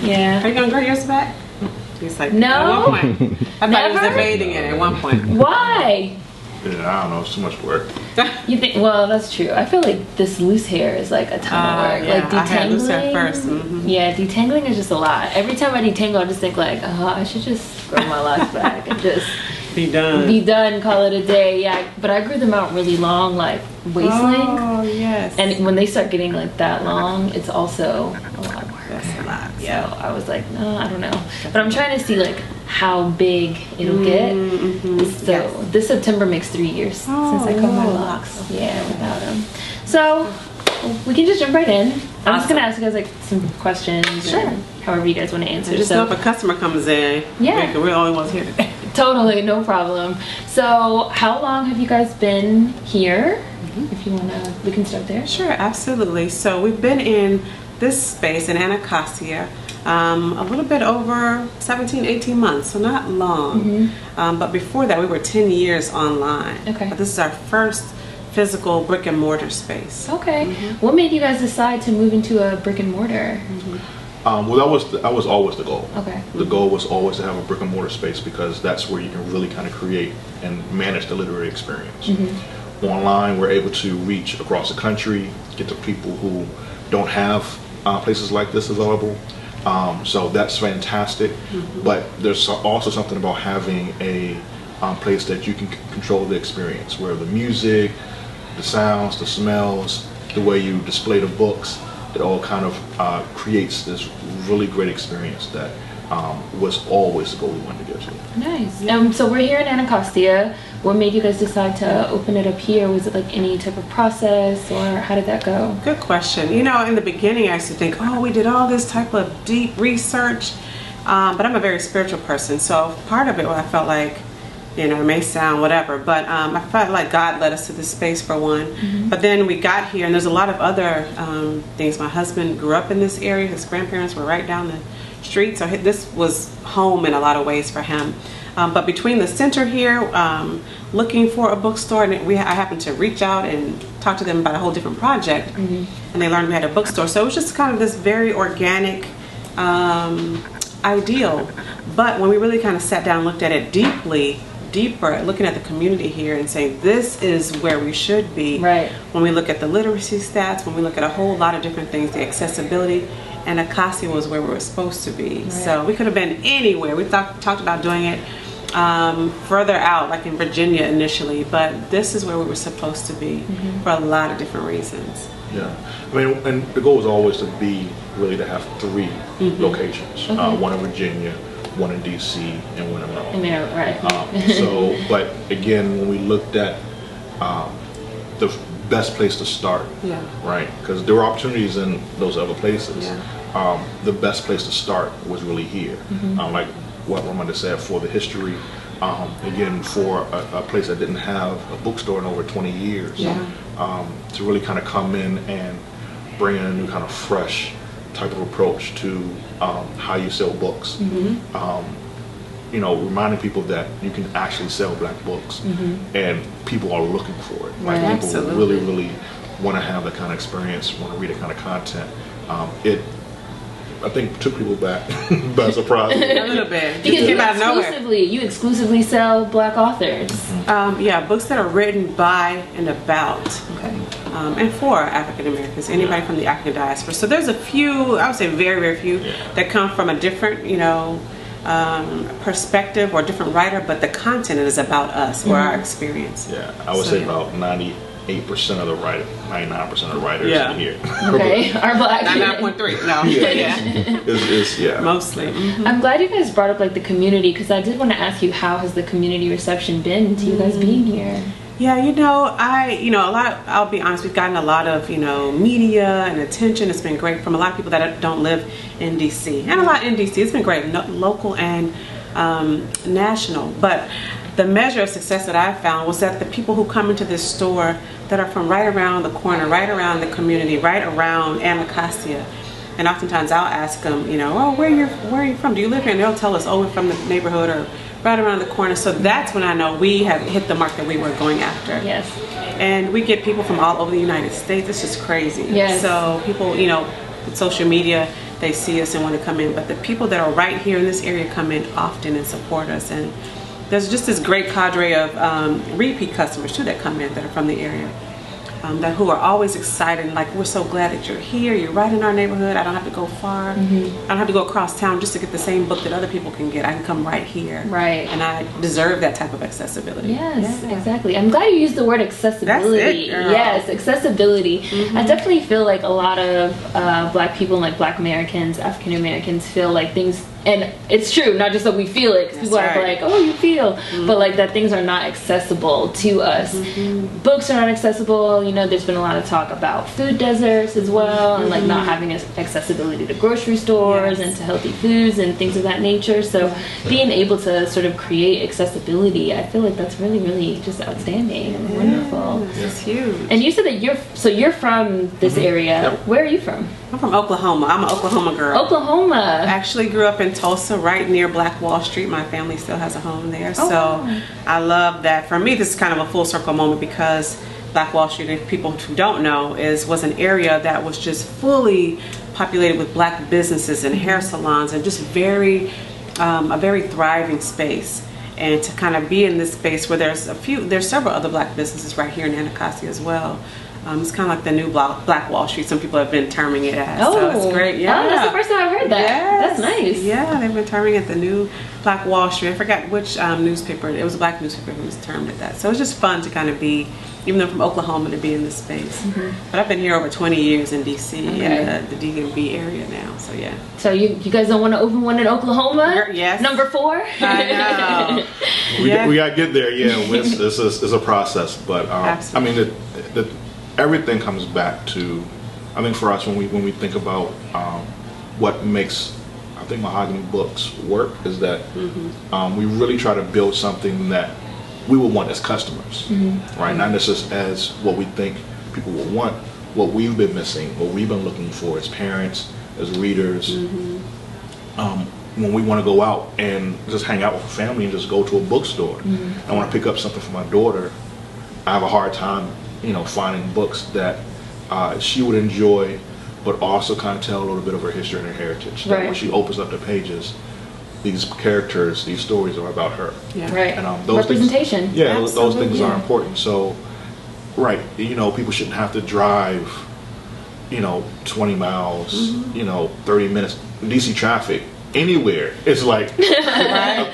Yeah. Are you gonna grow yours back? He's like, no. At one point. I thought he was Never? debating it at one point. Why? Yeah, I don't know. It's too much work. You think? Well, that's true. I feel like this loose hair is like a ton of work. Yeah, Like detangling. I had loose hair first. Yeah, detangling is just a lot. Every time I detangle, I just think like, I should just grow my locks back and just Be done. be done, call it a day. Yeah, but I grew them out really long, like waist length. Oh, yes. And when they start getting like that long, it's also a lot of work. That's a lot. So I was like, no, I don't know. But I'm trying to see like how big it'll get. So this September makes 3 years since I cut my locks. Yeah, without them. So we can just jump right in. I'm just gonna ask you guys like some questions. Sure. However you guys want to answer. Just know if a customer comes in, Yeah. we're the only ones here today. Totally, no problem. So how long have you guys been here? If you wanna, we can start there. Sure, absolutely. So we've been in this space in Anacostia a little bit over 17, 18 months, so not long. But before that, we were 10 years online. Okay. But this is our first physical brick and mortar space. Okay. What made you guys decide to move into a brick and mortar? Well, that was always the goal. Okay. The goal was always to have a brick and mortar space because that's where you can really kind of create and manage the literary experience. Online, we're able to reach across the country, get to people who don't have places like this available. So that's fantastic. But there's also something about having a place that you can control the experience, where the music, the sounds, the smells, the way you display the books, it all kind of creates this really great experience that was always the goal we wanted to get to. Nice. So we're here in Anacostia. What made you guys decide to open it up here? Was it like any type of process, or how did that go? Good question. You know, in the beginning, I used to think, oh, we did all this type of deep research, but I'm a very spiritual person, so part of it, I felt like, you know, it may sound whatever, but I felt like God led us to this space for one. But then we got here, and there's a lot of other things. My husband grew up in this area. His grandparents were right down the street, so this was home in a lot of ways for him. But between the center here, looking for a bookstore, and I happened to reach out and talk to them about a whole different project, and they learned we had a bookstore. So it was just kind of this very organic ideal. But when we really kind of sat down and looked at it deeper, looking at the community here and saying this is where we should be. Right. When we look at the literacy stats, when we look at a whole lot of different things, the accessibility, and Anacostia was where we were supposed to be. Right. So we could have been anywhere. We talked about doing it further out, like in Virginia initially, but this is where we were supposed to be for a lot of different reasons. Yeah, I mean, and the goal was always to be really to have 3 locations, one in Virginia, one in DC, and one in Maryland. Right. But again, when we looked at the best place to start, right, because there were opportunities in those other places, the best place to start was really here. Like what Ramanda said, for the history, again, for a place that didn't have a bookstore in over 20 years, to really kind of come in and bring in a new kind of fresh type of approach to how you sell books. You know, reminding people that you can actually sell Black books, and people are looking for it. Like people really want to have that kind of experience, want to read that kind of content. I think took people back by surprise. A little bit. Because you exclusively sell Black authors. Yeah, books that are written by and about, and for African Americans, anybody from the African diaspora. So there's a few, I would say very, very few, that come from a different, you know, perspective or different writer, but the content is about us or our experience. Yeah, I would say about 98% of the writers, 99% of the writers in here. Okay, are Black. 99.3. No. Yeah. Mostly. I'm glad you guys brought up like the community, because I did want to ask you, how has the community reception been to you guys being here? Yeah, I'll be honest, we've gotten a lot of, media and attention. It's been great from a lot of people that don't live in DC, and a lot in DC. It's been great, local and national. But the measure of success that I found was that the people who come into this store that are from right around the corner, right around the community, right around Anacostia, and oftentimes I'll ask them, where are you from? Do you live here? And they'll tell us, oh, we're from the neighborhood or right around the corner. So that's when I know we have hit the mark that we were going after. Yes. And we get people from all over the United States. It's just crazy. Yes. So people, with social media, they see us and want to come in. But the people that are right here in this area come in often and support us. And there's just this great cadre of repeat customers too that come in that are from the area. That who are always excited, like, we're so glad that you're here, you're right in our neighborhood, I don't have to go far, I don't have to go across town just to get the same book that other people can get, I can come right here. Right. And I deserve that type of accessibility. Yes, exactly. I'm glad you used the word accessibility. That's it, girl. Yes, accessibility. I definitely feel like a lot of Black people, like Black Americans, African Americans, feel like things, and it's true, not just that we feel it, because people are like, oh, you feel, but like that things are not accessible to us. Books are not accessible. You know, there's been a lot of talk about food deserts as well, and like not having accessibility to grocery stores and to healthy foods and things of that nature. So being able to sort of create accessibility, I feel like that's really, really just outstanding and wonderful. It's huge. And you said that you're from this area. Yep. Where are you from? I'm from Oklahoma. I'm an Oklahoma girl. Oklahoma. I actually grew up in Tulsa, right near Black Wall Street. My family still has a home there. So I love that. For me, this is kind of a full circle moment, because Black Wall Street, if people who don't know, was an area that was just fully populated with Black businesses and hair salons, and just a very thriving space. And to kind of be in this space where there's several other Black businesses right here in Anacostia as well. It's kind of like the new Black Wall Street. Some people have been terming it as. So it's great. Yeah. Oh, that's the first time I've heard that. Yes. That's nice. Yeah, they've been terming it the new Black Wall Street. I forgot which newspaper. It was a Black newspaper who was termed it that. So it's just fun to kind of be, even though I'm from Oklahoma, to be in this space. But I've been here over 20 years in D.C. in the DMV area now. So yeah. So you guys don't want to open one in Oklahoma? Yes. Number 4? I know. We got to get there. Yeah, it's a process, but I mean, everything comes back to, I think for us, when we think about what makes, I think, Mahogany Books work, is that we really try to build something that we would want as customers, right? Not just as what we think people will want, what we've been missing, what we've been looking for as parents, as readers. When we want to go out and just hang out with a family and just go to a bookstore, I want to pick up something for my daughter, I have a hard time, finding books that she would enjoy, but also kind of tell a little bit of her history and her heritage. That when she opens up the pages, these characters, these stories are about her. Yeah. Right. And those representation. Things, those things are important. So, right, people shouldn't have to drive, 20 miles, 30 minutes. DC traffic, anywhere, it's like a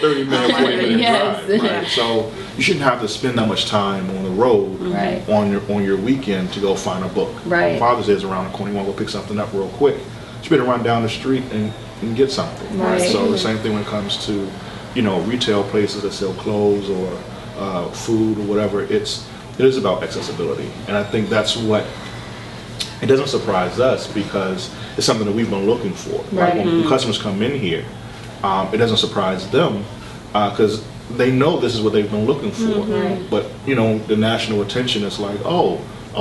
30-minute, 40-minute drive. Right? So you shouldn't have to spend that much time on the road on your weekend to go find a book. Right. Father's Day is around the corner. You want to go pick something up real quick. You better run down the street and get something. Right. So the same thing when it comes to retail places that sell clothes or food or whatever. It is about accessibility, and I think that's what. It doesn't surprise us because it's something that we've been looking for. Right. Like when customers come in here, it doesn't surprise them because they know this is what they've been looking for. But the national attention is like, oh,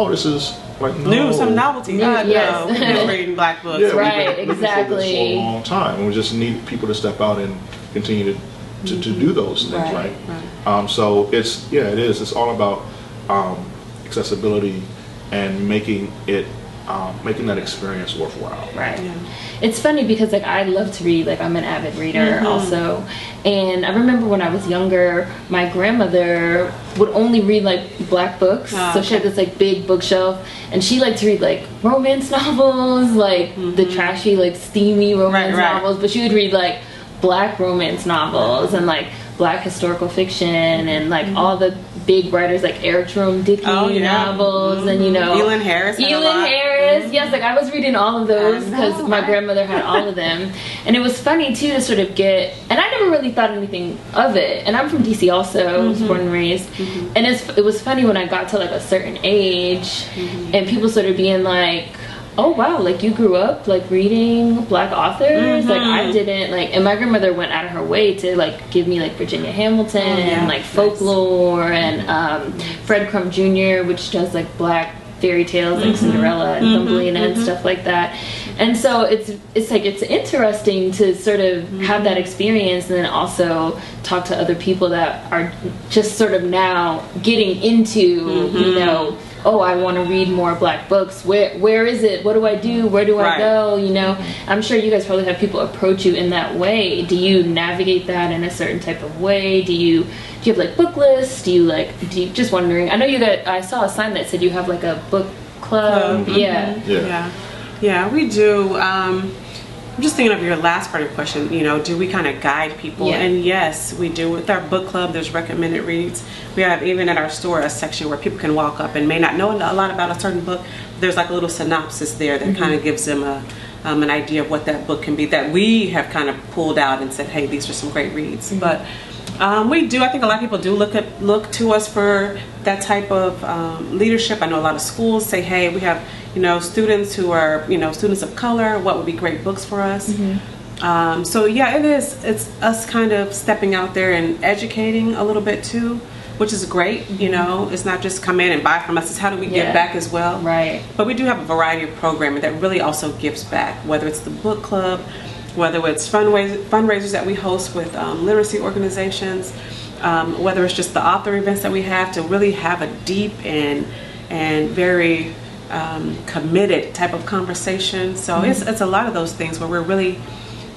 this is like new, some novelty. Yes. We've been reading Black books. Right, Yeah, we've been looking for this exactly. for a long time, and we just need people to step out and continue to do those things, right? So it is. It's all about accessibility and making that experience worthwhile. Right. Yeah. It's funny because I love to read. I'm an avid reader also, and I remember when I was younger, my grandmother would only read Black books. So she had this big bookshelf, and she liked to read romance novels, the trashy steamy romance novels. But she would read Black romance novels and Black historical fiction and all the big writers Eric Jerome Dickey novels and Elin Harris. Yes, I was reading all of those because my grandmother had all of them, and it was funny too to sort of get. And I never really thought anything of it. And I'm from DC also, was born and raised, and it was funny when I got to a certain age, and people started being like, oh wow, you grew up reading Black authors. I didn't and my grandmother went out of her way to give me Virginia Hamilton and folklore and Fred Crumb Jr., which does Black fairy tales Cinderella and Thumbelina and stuff like that. And so it's interesting to sort of have that experience and then also talk to other people that are just sort of now getting into oh, I want to read more Black books. Where is it? What do I do? Where do I go? You know, I'm sure you guys probably have people approach you in that way. Do you navigate that in a certain type of way? Do you have like book lists? Do you just wondering? I know I saw a sign that said you have like a book club. Yeah, we do. I'm just thinking of your last part of the question, you know, do we kind of guide people? Yeah. And yes, we do. With our book club, there's recommended reads. We have, even at our store, a section where people can walk up and may not know a lot about a certain book. There's like a little synopsis there that kind of gives them an idea of what that book can be, that we have kind of pulled out and said, hey, these are some great reads. But we do, I think a lot of people do look to us for that type of leadership. I know a lot of schools say, hey, we have, you know, students who are, you know, students of color, what would be great books for us? So yeah, it's us kind of stepping out there and educating a little bit too, which is great. You know, it's not just come in and buy from us, it's how do we give back as well. Right. But we do have a variety of programming that really also gives back, whether it's the book club, whether it's fundraisers that we host with literacy organizations, whether it's just the author events that we have, to really have a deep and very committed type of conversation. So it's a lot of those things where we're really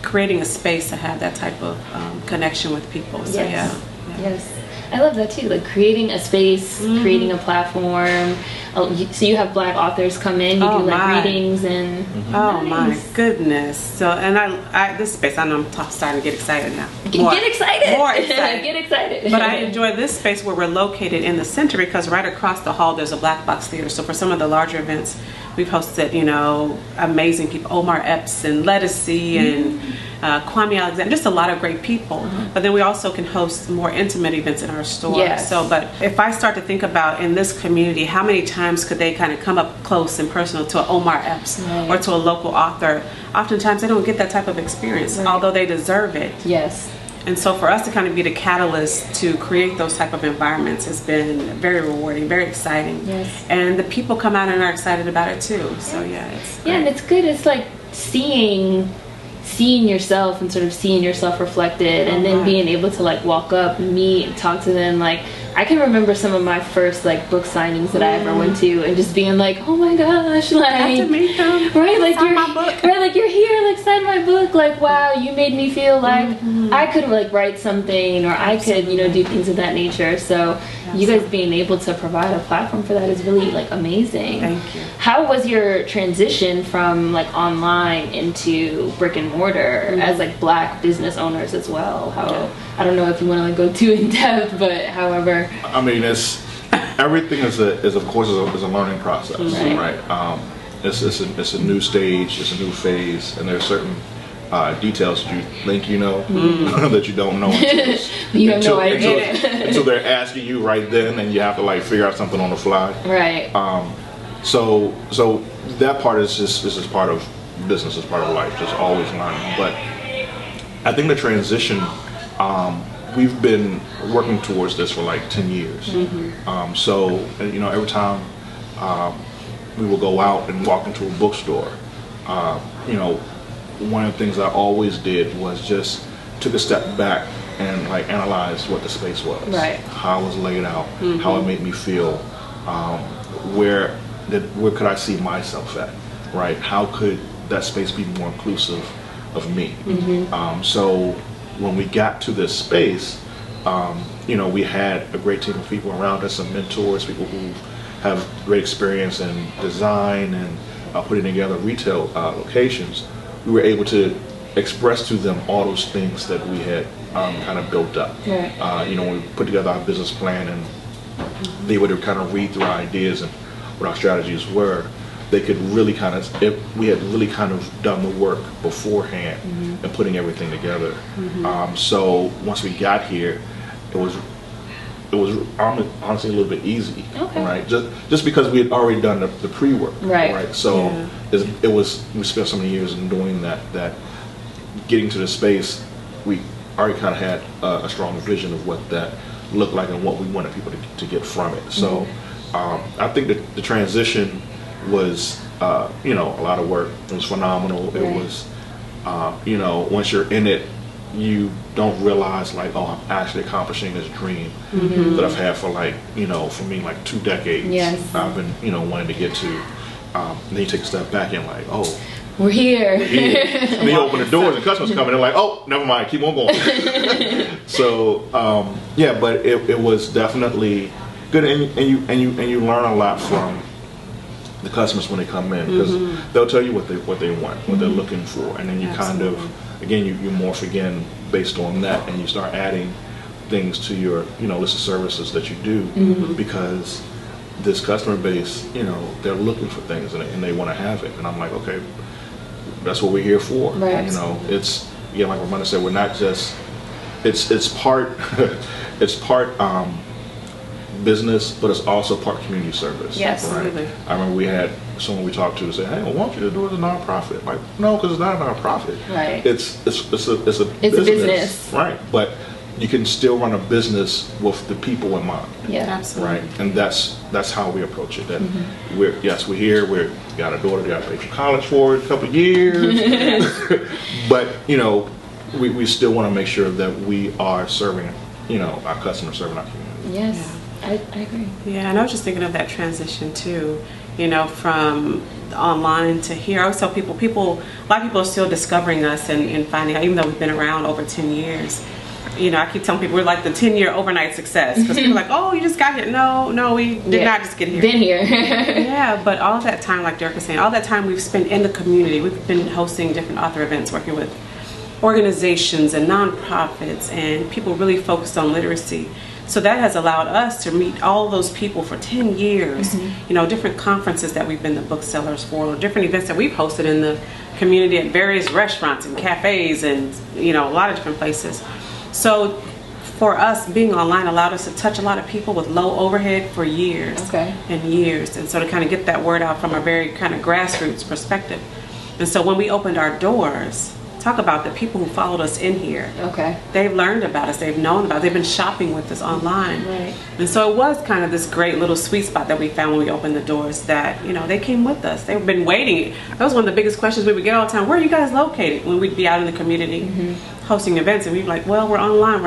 creating a space to have that type of connection with people. So yes, I love that too, like creating a space, creating a platform. So you have Black authors come in, you do like readings and my goodness. So, and I this space, I know I'm starting to get excited now. Get excited. More excited. Get excited. But I enjoy this space where we're located in the center, because right across the hall there's a Black Box Theater. So for some of the larger events, we've hosted, you know, amazing people, Omar Epps and Lettucey and Kwame Alexander, just a lot of great people. But then we also can host more intimate events in our store. Yes. So, but if I start to think about in this community, how many times could they kind of come up close and personal to an Omar Epps or to a local author? Oftentimes they don't get that type of experience, although they deserve it. Yes. And so for us to kind of be the catalyst to create those type of environments has been very rewarding, very exciting. Yes. And the people come out and are excited about it too. So it's great. And it's good. It's like seeing yourself and sort of seeing yourself reflected, and then being able to like walk up, meet, and talk to them. Like I can remember some of my first like book signings that I ever went to, and just being like, oh my gosh, like I have to meet them. Right, like sign my book. Right, like you're here, like sign my book. Like wow, you made me feel like I could like write something, or I could, you know, do things of that nature. So you guys being able to provide a platform for that is really like amazing. Thank you. How was your transition from like online into brick and mortar as like Black business owners as well? How I don't know if you want to like go too in depth, but however. I mean, everything is of course a learning process, right? It's a new stage, it's a new phase, and there's certain details that you think you know that you don't know until they're asking you right then, and you have to like figure out something on the fly. Right. So that part is just part of business, is part of life, just always learning. But I think the transition, we've been working towards this for like 10 years. So you know, every time we will go out and walk into a bookstore, you know, one of the things I always did was just took a step back and like analyzed what the space was, how it was laid out, how it made me feel, where could I see myself at, right? How could that space be more inclusive of me? So when we got to this space, you know, we had a great team of people around us, some mentors, people who have great experience in design and putting together retail locations. We were able to express to them all those things that we had kind of built up. You know, when we put together our business plan and they would kind of read through our ideas and what our strategies were, they could really kind of, if we had really kind of done the work beforehand and putting everything together. So once we got here, it was honestly a little bit easy, right? Just because we had already done the pre-work, right? So we spent so many years in doing that getting to the space, we already kind of had a strong vision of what that looked like and what we wanted people to get from it. So I think that the transition was, you know, a lot of work. It was phenomenal. It was, you know, once you're in it, you don't realize like, oh, I'm actually accomplishing this dream that I've had for like, for me like 2 decades. Yes. I've been, wanting to get to. And then you take a step back and like, oh, we're here. And then you open the doors and customers come in and they're like, oh, never mind, keep on going. So but it was definitely good, and you learn a lot from the customers when they come in, because they'll tell you what they want, what they're looking for, and then you kind of, again, you morph again based on that, and you start adding things to your list of services that you do, because this customer base, they're looking for things and they want to have it, and I'm like, okay, that's what we're here for. Right. It's, again, like Ramona said, we're not just, it's part it's part business, but it's also part community service. Yes, right? absolutely. I remember we had someone we talked to say, hey, I want you to do it as a nonprofit. Like, no, because it's not a nonprofit. Right. It's a business. Right. But you can still run a business with the people in mind. Yeah, absolutely. Right. And that's how we approach it. That we're here, we got a daughter, we got to pay for college for it a couple of years. But, we still want to make sure that we are serving, our customers, serving our community. Yes. Yeah. I agree. Yeah, and I was just thinking of that transition too, from online to here. I always tell people, a lot of people are still discovering us and finding out, even though we've been around over 10 years. I keep telling people we're like the 10-year overnight success, because people are like, oh, you just got here. No, we did not just get here. Been here. Yeah, but all that time, like Derek was saying, all that time we've spent in the community. We've been hosting different author events, working with organizations and nonprofits, and people really focused on literacy. So that has allowed us to meet all those people for 10 years, different conferences that we've been the booksellers for, or different events that we've hosted in the community at various restaurants and cafes and, a lot of different places. So for us, being online allowed us to touch a lot of people with low overhead for years and years. And so to kind of get that word out from a very kind of grassroots perspective. And so when we opened our doors, talk about the people who followed us in here. Okay. They've learned about us. They've known about us. They've been shopping with us online. Right. And so it was kind of this great little sweet spot that we found when we opened the doors, that, they came with us. They've been waiting. That was one of the biggest questions we would get all the time. Where are you guys located? When we'd be out in the community hosting events, and we'd be like, well, we're online.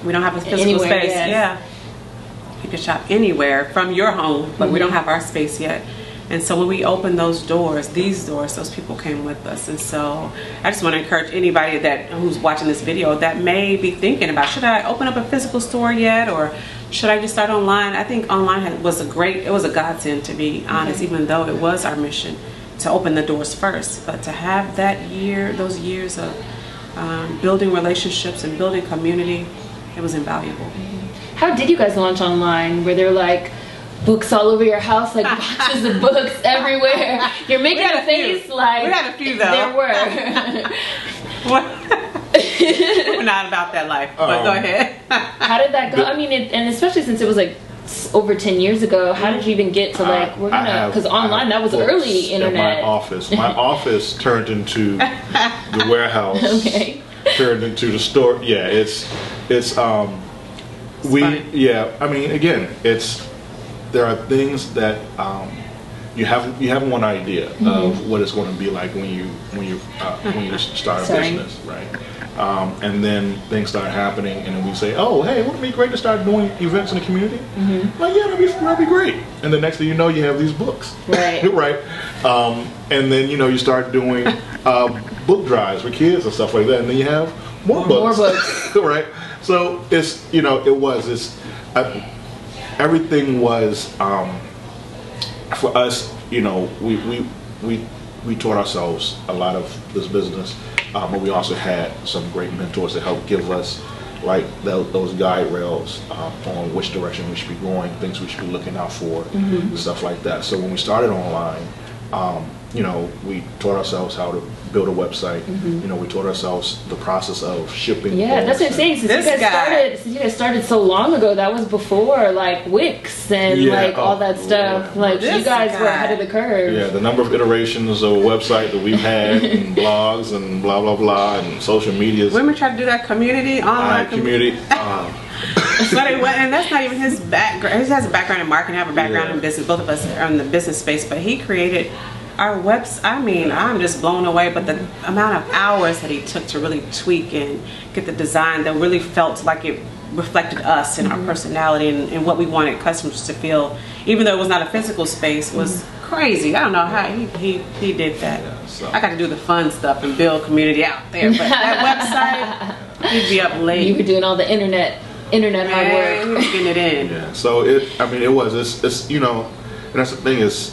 We don't have a physical space. Yes. Yeah. You can shop anywhere from your home, but we don't have our space yet. And so when we opened those doors, those people came with us. And so I just want to encourage anybody who's watching this video that may be thinking about, should I open up a physical store yet, or should I just start online? I think online was a godsend, to be honest, even though it was our mission to open the doors first. But to have those years of building relationships and building community, it was invaluable. How did you guys launch online? Were there like books all over your house, like boxes of books everywhere? You're making a face like we had a few though. There were. We're not about that life, but go ahead. How did that go? I mean, and especially since it was like over 10 years ago, how did you even get to like, we're gonna, because online, that was early internet. My office turned into the warehouse. Okay. Turned into the store. Yeah, I mean, again, there are things that you have one idea of what it's going to be like when you start a business, right? And then things start happening, and then we say, oh, hey, wouldn't it be great to start doing events in the community? Like, yeah, that'd be great. And the next thing you know, you have these books, right? Right. And then you start doing book drives for kids and stuff like that, and then you have more books. Right. So everything was for us. We taught ourselves a lot of this business, but we also had some great mentors to help give us those guide rails on which direction we should be going, things we should be looking out for, stuff like that. So when we started online, we taught ourselves how to build a website. We taught ourselves the process of shipping. Yeah, that's what I'm saying. Since you guys started so long ago, that was before like Wix and all that stuff. Yeah. Like you guys were ahead of the curve. Yeah, the number of iterations of a website that we've had, and blogs and blah blah blah, and social media. Women try to do that community online community. And that's not even his background. He has a background in marketing. I have a background in business. Both of us are in the business space, but he created our webs. I mean, I'm just blown away. But the amount of hours that he took to really tweak and get the design that really felt like it reflected us and our personality and what we wanted customers to feel, even though it was not a physical space, was crazy. I don't know how he did that. Yeah, so. I got to do the fun stuff and build community out there, but that website, he'd be up late. You were doing all the internet hard work. He was getting it in. Yeah. So it's you know, and that's the thing is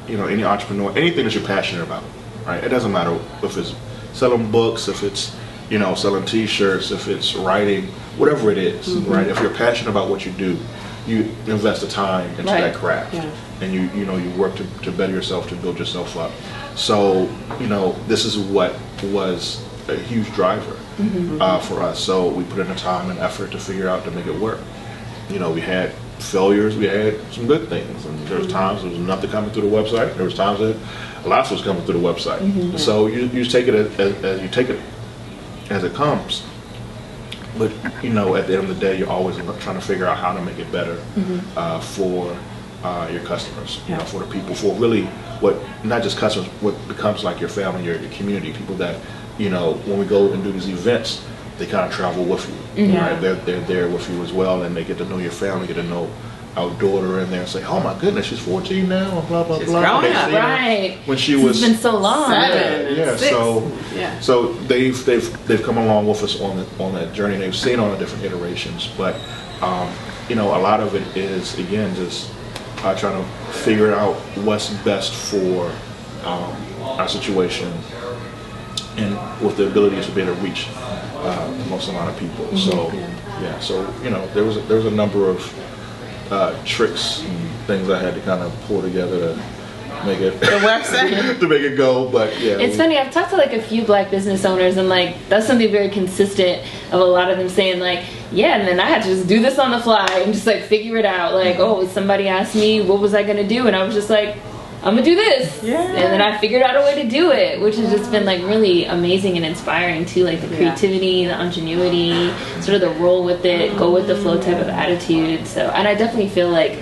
you know, any entrepreneur, anything that you're passionate about, right? It doesn't matter if it's selling books, if it's, you know, selling T-shirts, if it's writing, whatever it is, right? If you're passionate about what you do, you invest the time into that craft, and you know, you work to better yourself, to build yourself up. So, you know, this is what was a huge driver for us. So we put in the time and effort to figure out to make it work. You know, we had failures, we had some good things, and there was times there was nothing coming through the website. There was times that lots was coming through the website. So you just take it as you take it as it comes. But you know, at the end of the day, you're always trying to figure out how to make it better for your customers, you know, for the people, for really what, not just customers, what becomes like your family, your community, people that, you know, when we go and do these events, they kind of travel with you, right? They're there with you as well, and they get to know your family, get to know our daughter in there, and say, "Oh my goodness, she's 14 now," blah blah She's blah. growing up, right? When she It's been so long. 7, yeah. 6. So they've come along with us on that journey. They've seen all the different iterations, but you know, a lot of it is, again, just trying to figure out what's best for our situation, and with the ability to be able to reach the most amount of people. So so you know, there was a number of tricks and things I had to kind of pull together to make it The website? to make it go. But yeah, It's funny, I've talked to like a few black business owners, and like that's something very consistent of a lot of them saying like, yeah, and then I had to just do this on the fly and just like figure it out. Like, oh, somebody asked me what was I gonna do, and I was just like, I'm gonna do this. And then I figured out a way to do it, which has just been like really amazing and inspiring too, like the creativity, the ingenuity, sort of the roll with it, go with the flow type of attitude. So, and I definitely feel like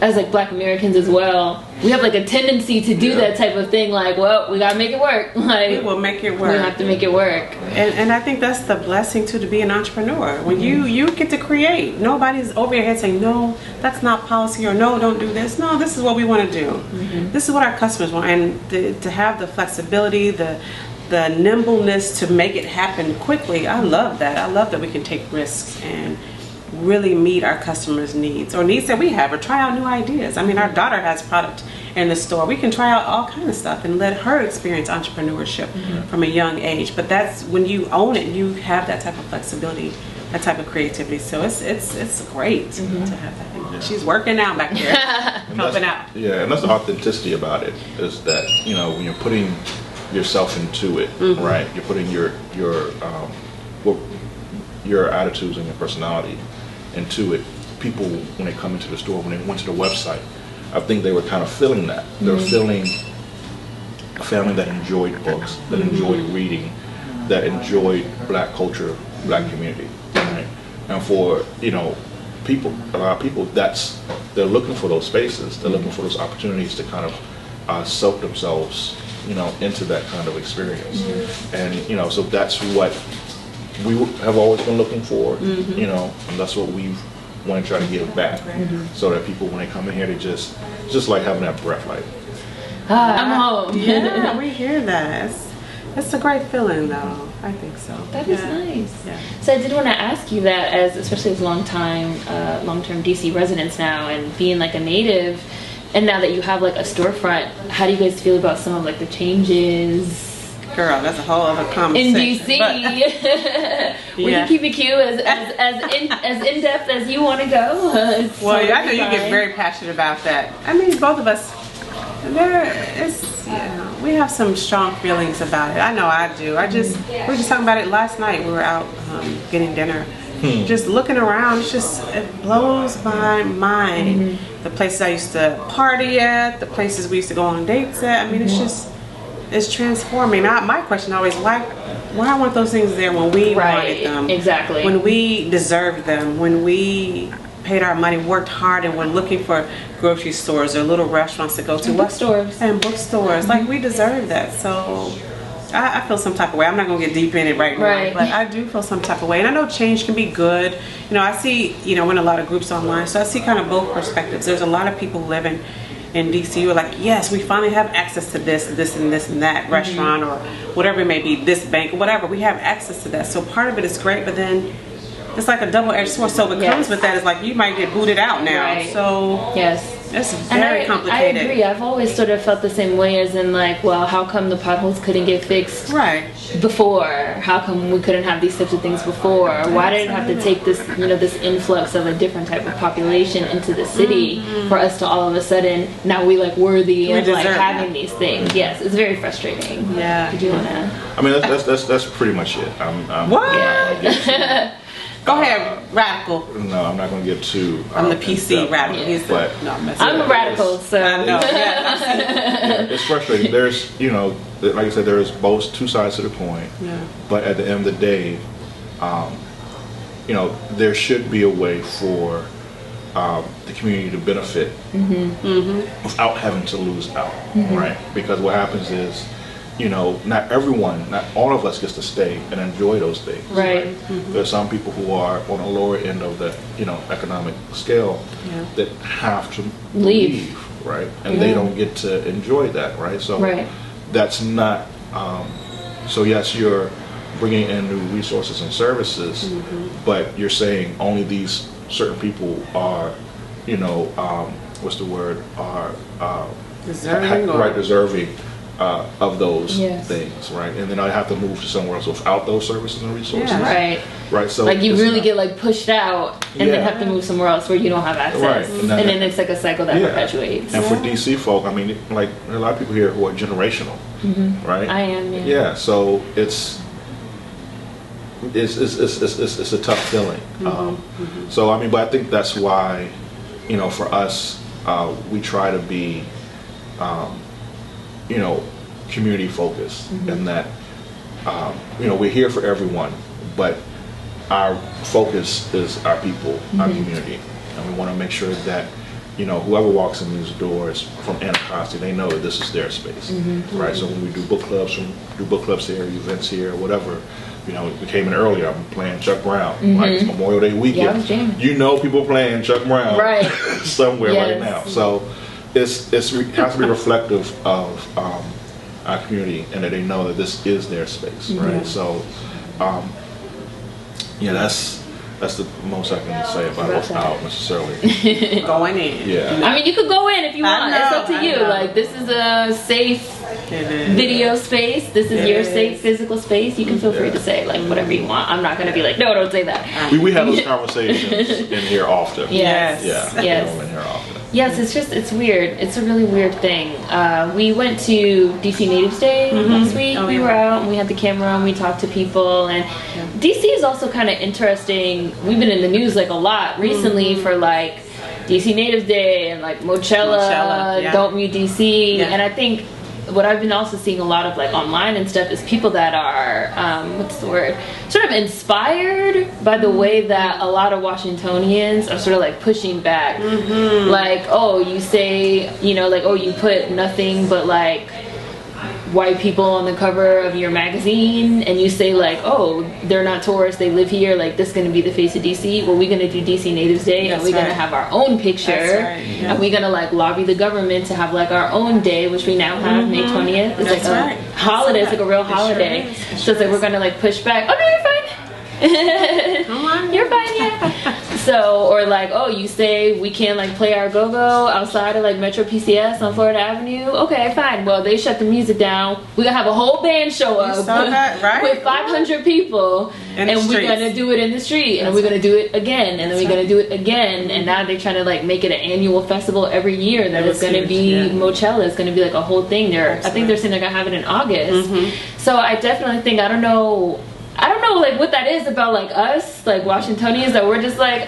as like black Americans as well, we have like a tendency to do that type of thing, like, well, we gotta make it work. Like, we will make it work. We have to make it work. And I think that's the blessing too, to be an entrepreneur. When you get to create, nobody's over your head saying, no, that's not policy, or no, don't do this. No, this is what we want to do. This is what our customers want. And to have the flexibility, the nimbleness to make it happen quickly, I love that. I love that we can take risks and really meet our customers' needs, or needs that we have, or try out new ideas. I mean, our daughter has product in the store. We can try out all kinds of stuff and let her experience entrepreneurship from a young age. But that's when you own it, you have that type of flexibility, that type of creativity. So it's great to have that. She's working out back there, helping out. Yeah, and that's the authenticity about it, is that, you know, when you're putting yourself into it, right? You're putting your attitudes and your personality into it. People, when they come into the store, when they went to the website, I think they were kind of feeling that. They were feeling a family that enjoyed books, that enjoyed reading, that enjoyed black culture, black community, right? And for, you know, people, a lot of people, they're looking for those spaces. They're looking for those opportunities to kind of soak themselves, you know, into that kind of experience. And, you know, so that's what we have always been looking for, you know, and that's what we want to try to give back, so that people, when they come in here, they just like having that breath, like, I'm home. Yeah, we hear that. It's a great feeling, though. I think so. That is nice. Yeah. So I did want to ask you that, as especially as long-term DC residents now, and being like a native, and now that you have like a storefront, how do you guys feel about some of like the changes? Girl, that's a whole other conversation. In DC, we can keep it cute, as in depth as you want to go. Well, I know you get very passionate about that. I mean, both of us. We have some strong feelings about it. I know I do. We were just talking about it last night. We were out getting dinner, just looking around. It blows my mind. The places I used to party at, the places we used to go on dates at. I mean, it's transforming. My question always, why weren't those things there when we wanted them? Exactly. When we deserved them, when we paid our money, worked hard, and we're looking for grocery stores or little restaurants to go to. And bookstores. And bookstores. Like, we deserve that. So I feel some type of way. I'm not going to get deep in it right now, but I do feel some type of way. And I know change can be good. You know, I see, you know, we're in a lot of groups online, so I see kind of both perspectives. There's a lot of people living in DC who are like, yes, we finally have access to this and that restaurant or whatever it may be, this bank, whatever. We have access to that. So part of it is great, but then it's like a double-edged sword. So what comes with that is like you might get booted out now. So it's very complicated. I agree. I've always sort of felt the same way, as in like, well, how come the potholes couldn't get fixed before? How come we couldn't have these types of things before? Why did it have to take this, you know, this influx of a different type of population into the city for us to all of a sudden now we like worthy of like having these things? Yes, it's very frustrating. Yeah. Did you wanna? I mean, that's pretty much it. What? Yeah. Go ahead, radical. No, I'm not going to get too. I'm the PC radical. I'm a radical, so. It's frustrating. There's, you know, like I said, there's both two sides to the coin. Yeah. But at the end of the day, you know, there should be a way for the community to benefit without having to lose out, right? Because what happens is, you know, not all of us gets to stay and enjoy those things. Right. There's some people who are on the lower end of the, you know, economic scale that have to leave, right? And they don't get to enjoy that, right? So that's not, so yes, you're bringing in new resources and services, but you're saying only these certain people are, you know, what's the word, are deserving of those things, right? And then I have to move to somewhere else without those services and resources, right? So like you really get like pushed out, and then have to move somewhere else where you don't have access, right? And then it's like a cycle that perpetuates. And for DC folk, I mean, like there are a lot of people here who are generational, right? I am, yeah. So it's a tough feeling. So I mean, but I think that's why, you know, for us, we try to be, you know, community focused, and that, you know, we're here for everyone, but our focus is our people, our community, and we want to make sure that, you know, whoever walks in these doors from Anacostia, they know that this is their space, right? So when we do book clubs here, events here, whatever, you know, we came in earlier, I'm playing Chuck Brown, like it's Memorial Day weekend. You know, people playing Chuck Brown somewhere right now. So it has to be reflective of our community, and that they know that this is their space, right? So, yeah, that's the most I can say about it without necessarily going in. Yeah. I mean, you could go in if you want. It's up to you. Like, this is a safe video space. This is your safe physical space. You can feel free to say like whatever you want. I'm not going to be like, no, don't say that. We have those conversations in here often. Yes. In here often. Yes, it's weird. It's a really weird thing. We went to DC Natives Day last week. We were out and we had the camera and we talked to people. And DC is also kind of interesting. We've been in the news like a lot recently for like DC Natives Day and like Mochella Don't Mute DC. And I think what I've been also seeing a lot of like online and stuff is people that are what's the word, sort of inspired by the way that a lot of Washingtonians are sort of like pushing back, like, oh, you say, you know, like, oh, you put nothing but like white people on the cover of your magazine, and you say like, oh, they're not tourists, they live here, like this is going to be the face of DC. Well, we're going to do DC Natives Day, and we're going to have our own picture, and we're going to like lobby the government to have like our own day, which we now have May 20th. It's like a holiday. It's like a real holiday. So it's like we're going to like push back. Oh no, you're fine. Come on. You're fine, yeah. So, or like, oh, you say we can't like play our go-go outside of like Metro PCS on Florida Avenue. Okay, fine. Well, they shut the music down. We're gonna have a whole band show up with 500 people, and we're gonna do it in the street, and we're gonna do it again, and then we're gonna do it again. And now they're trying to like make it an annual festival every year that it's gonna be Mochella. It's gonna be like a whole thing. I think they're saying they're gonna have it in August. So I definitely think, I don't know like what that is about like us, like Washingtonians, that we're just like,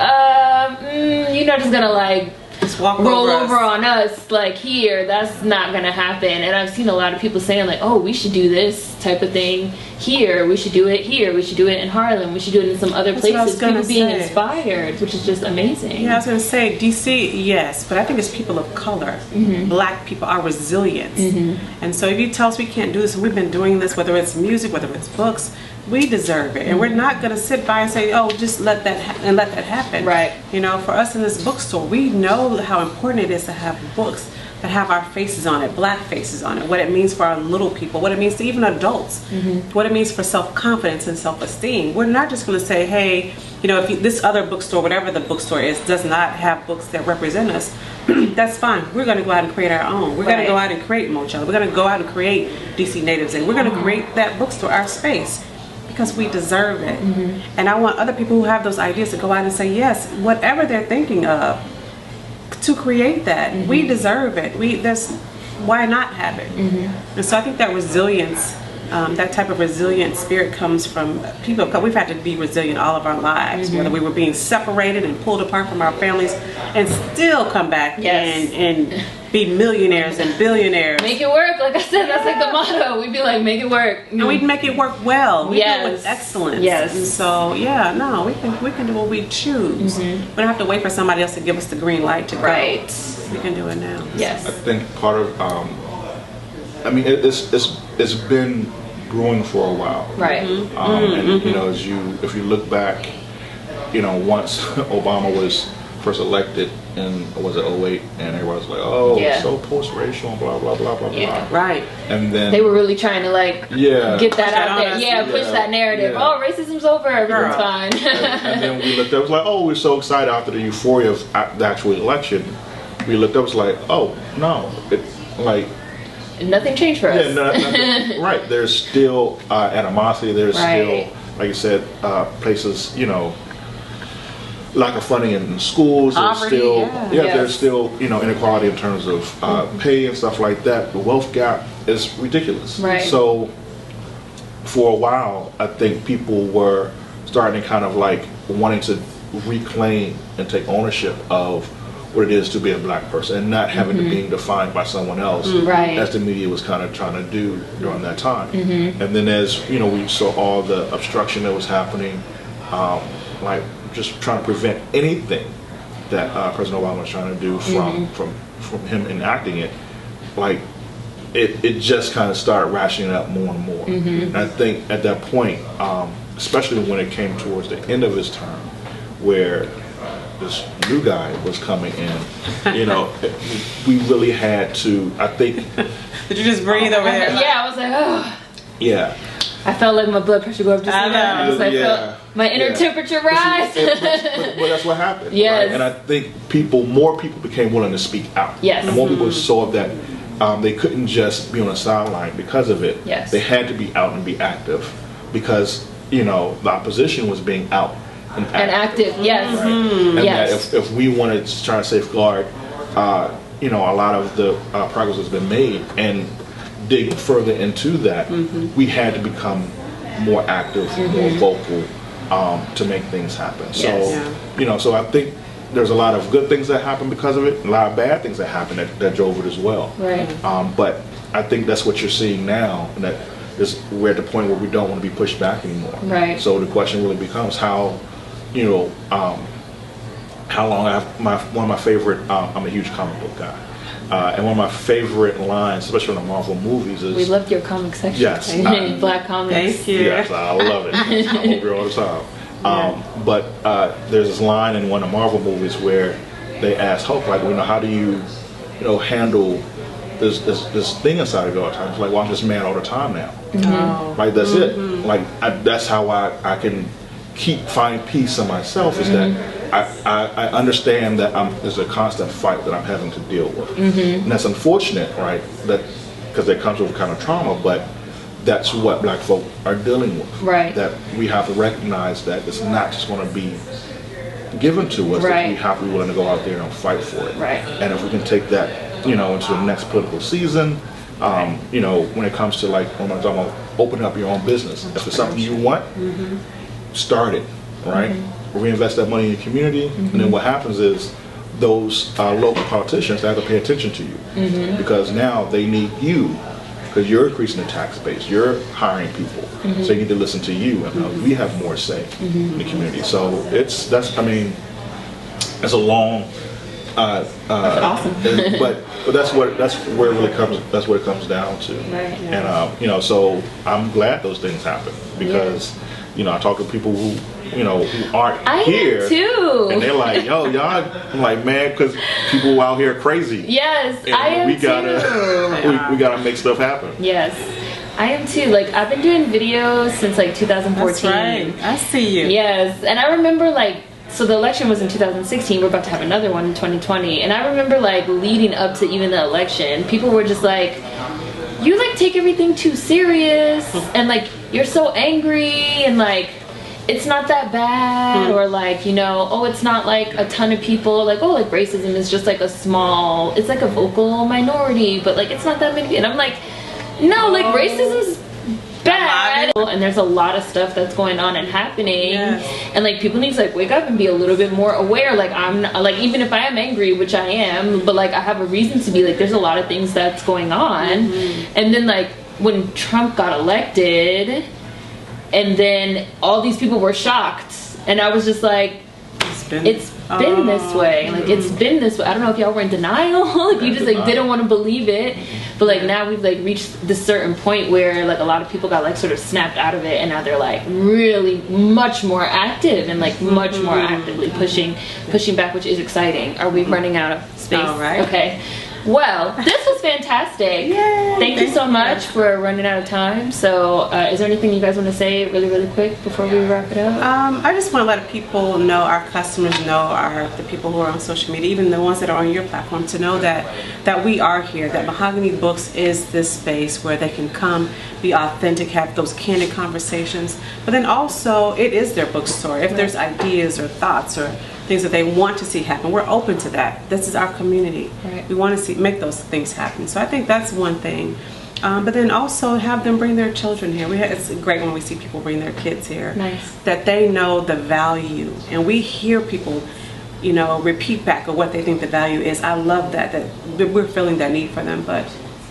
you're not just gonna like just walk roll over over on us like here. That's not gonna happen. And I've seen a lot of people saying like, oh, we should do this type of thing here, we should do it here, we should do it in Harlem, we should do it in some other places. People being inspired, which is just amazing. Yeah, I was gonna say DC, yes, but I think it's people of color. Black people are resilient, and so if you tell us we can't do this, and we've been doing this, whether it's music, whether it's books, we deserve it, and we're not gonna sit by and say, oh, just let that happen. Right. You know, for us in this bookstore, we know how important it is to have books that have our faces on it, black faces on it, what it means for our little people, what it means to even adults, what it means for self-confidence and self-esteem. We're not just going to say, hey, you know, if this other bookstore, whatever the bookstore is, does not have books that represent us, that's fine. We're going to go out and create our own. We're going to go out and create Mojo. We're going to go out and create DC Natives, and we're going to create that bookstore, our space, because we deserve it. And I want other people who have those ideas to go out and say, yes, whatever they're thinking of, to create that. We deserve it. Why not have it? And so I think that resilience, that type of resilient spirit comes from people. We've had to be resilient all of our lives, whether we were being separated and pulled apart from our families, and still come back and be millionaires and billionaires. Make it work, like I said, that's like the motto. We'd be like, make it work. And we'd make it work well. We do it with excellence. Yes. And so, yeah, no, we can do what we choose. We don't have to wait for somebody else to give us the green light to go. Right. We can do it now. Yes. I think part of, I mean, it's been brewing for a while. Right. And you know, if you look back, you know, once Obama was first elected in, was it 08, and everybody was like, oh, so post-racial and blah blah blah blah blah. Right. And then they were really trying to like get that out there. Push that narrative. Oh, racism's over, everything's fine. and then we looked up, it was like, oh, we're so excited after the euphoria of the actual election. We looked up, it was like, oh no, it's like nothing changed for us. Nothing, right. There's still animosity. There's still, like you said, places, you know, lack of funding in schools. There's still, there's still, you know, inequality in terms of pay and stuff like that. The wealth gap is ridiculous. Right. So for a while, I think people were starting to kind of like wanting to reclaim and take ownership of what it is to be a black person, and not having to being defined by someone else, as the media was kind of trying to do during that time. And then as, you know, we saw all the obstruction that was happening, like just trying to prevent anything that President Obama was trying to do from him enacting it, like it just kind of started ratcheting up more and more. And I think at that point, especially when it came towards the end of his term, where this new guy was coming in, you know, we really had to, I think. Did you just breathe over there? Yeah, I was like, oh. Yeah. I felt like my blood pressure go up just like that. I felt my inner temperature rise. But that's what happened. Yes. Right? And I think more people became willing to speak out. Yes. And more people saw that they couldn't just be on the sideline because of it. Yes. They had to be out and be active, because, you know, the opposition was being out and active. Yes. Right? And that if we wanted to try to safeguard, you know, a lot of the progress that's been made, and dig further into that, we had to become more active, more vocal, to make things happen. So, you know, so I think there's a lot of good things that happened because of it, a lot of bad things that happened that drove it as well. Right. But I think that's what you're seeing now, and that we're at the point where we don't want to be pushed back anymore. Right. So the question really becomes how, you know, how long one of my favorite, I'm a huge comic book guy. And one of my favorite lines, especially in the Marvel movies, is... We loved your comic section. Yes. Black comics. Thank you. Yes, I love it. I'm over all the time. But there's this line in one of the Marvel movies where they ask Hulk, like, you know, how do you know, handle this thing inside of you all the time? It's like, well, I'm just mad all the time now. Right, that's it. Like, that's how I can find peace in myself, is that I understand that there's a constant fight that I'm having to deal with. And that's unfortunate, right? That because it comes with kind of trauma, but that's what black folk are dealing with. Right. That we have to recognize that it's not just going to be given to us, that we have to be willing to go out there and fight for it. Right. And if we can take that, you know, into the next political season, you know, when it comes to, like, when I'm talking about opening up your own business, if it's something you want, start it, right? Reinvest that money in your community, and then what happens is those local politicians have to pay attention to you because now they need you because you're increasing the tax base, you're hiring people, so you need to listen to you, and we have more say in the community. So it's a long. That's awesome. but that's where it really comes. That's what it comes down to. Right. And you know, so I'm glad those things happen because you know I talk to people who who aren't here too, and they're like, yo, y'all. I'm like, man, because people out here are crazy. Yes, and I am we gotta we gotta make stuff happen. Yes. I am too. Like, I've been doing videos since like 2014. That's right. I see you. Yes, and I remember like. So the election was in 2016, we're about to have another one in 2020, and I remember like leading up to even the election, people were just like, you like take everything too serious, and like you're so angry, and like it's not that bad, or like, you know, oh, it's not like a ton of people, like, oh, like racism is just like it's like a vocal minority, but like it's not that many, and I'm like, no, like racism's bad, and there's a lot of stuff that's going on and happening, and like people need to like wake up and be a little bit more aware. Like I'm not, like, even if I am angry, which I am, but like I have a reason to be, like there's a lot of things that's going on. And then like when Trump got elected, and then all these people were shocked, and I was just like, it's been this way. Like it's been this way. I don't know if y'all were in denial, like you just like didn't want to believe it, but like now we've like reached this certain point where like a lot of people got like sort of snapped out of it, and now they're like really much more active and like much more actively pushing back, which is exciting. Are we running out of space? All right. Okay. Well, this was fantastic. Yay, thank you so much for running out of time. So is there anything you guys want to say really quick before we wrap it up? I just want to let people know, our customers know, the people who are on social media, even the ones that are on your platform, to know that we are here, that Mahogany Books is this space where they can come, be authentic, have those candid conversations, but then also it is their bookstore. If there's ideas or thoughts or things that they want to see happen, we're open to that. This is our community. Right. We want to make those things happen. So I think that's one thing. But then also have them bring their children here. It's great when we see people bring their kids here. Nice. That they know the value, and we hear people, you know, repeat back of what they think the value is. I love that we're feeling that need for them, but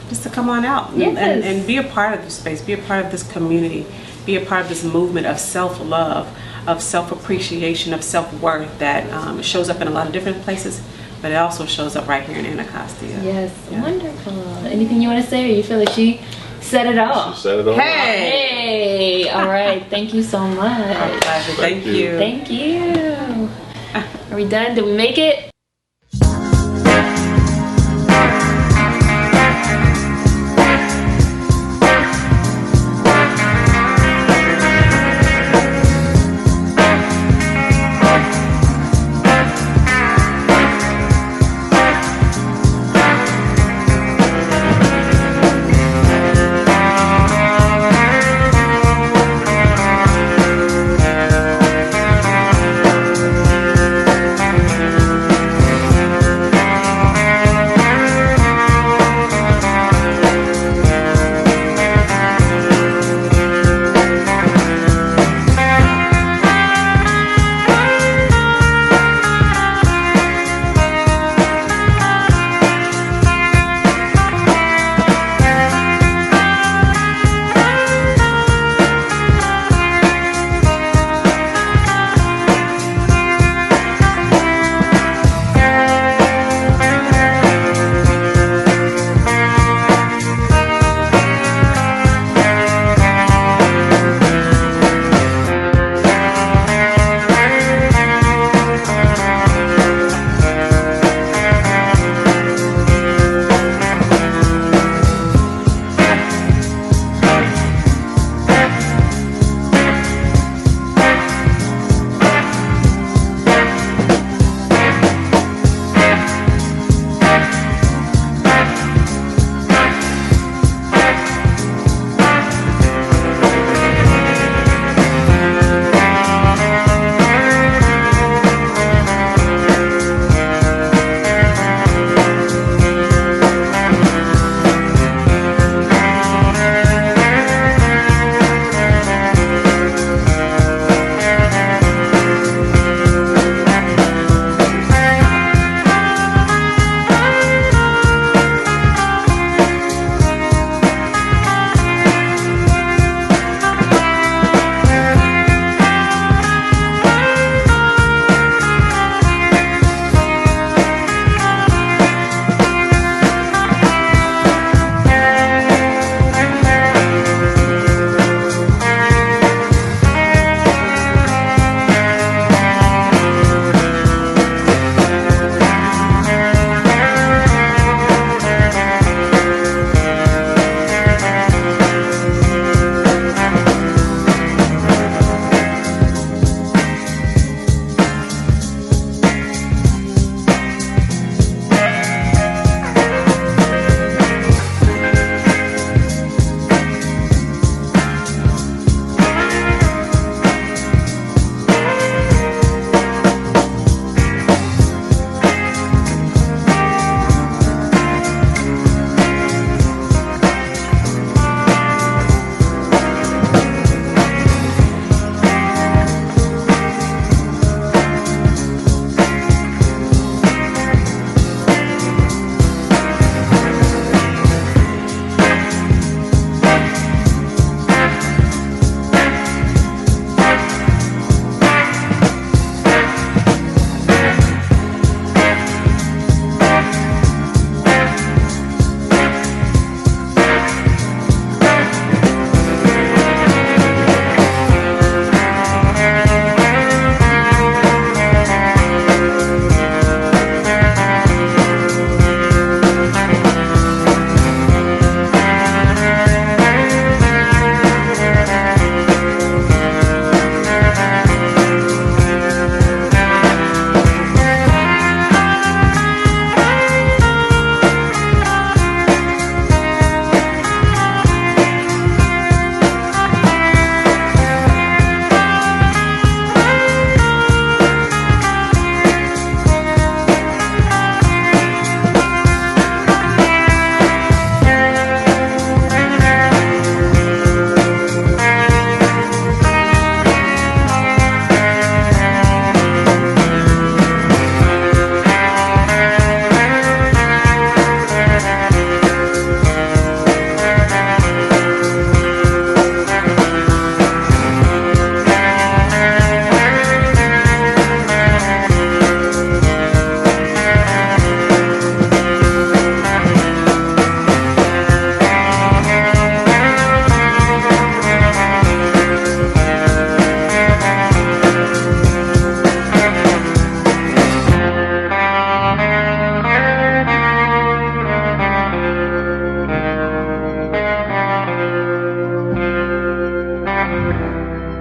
just to come on out and be a part of the space, be a part of this community, be a part of this movement of self-love, of self-appreciation, of self-worth that shows up in a lot of different places, but it also shows up right here in Anacostia. Yes, wonderful. Anything you want to say, or you feel like she said it all? She said it all. Hey! All right, thank you so much. Our pleasure. Thank you. Thank you. Are we done? Did we make it?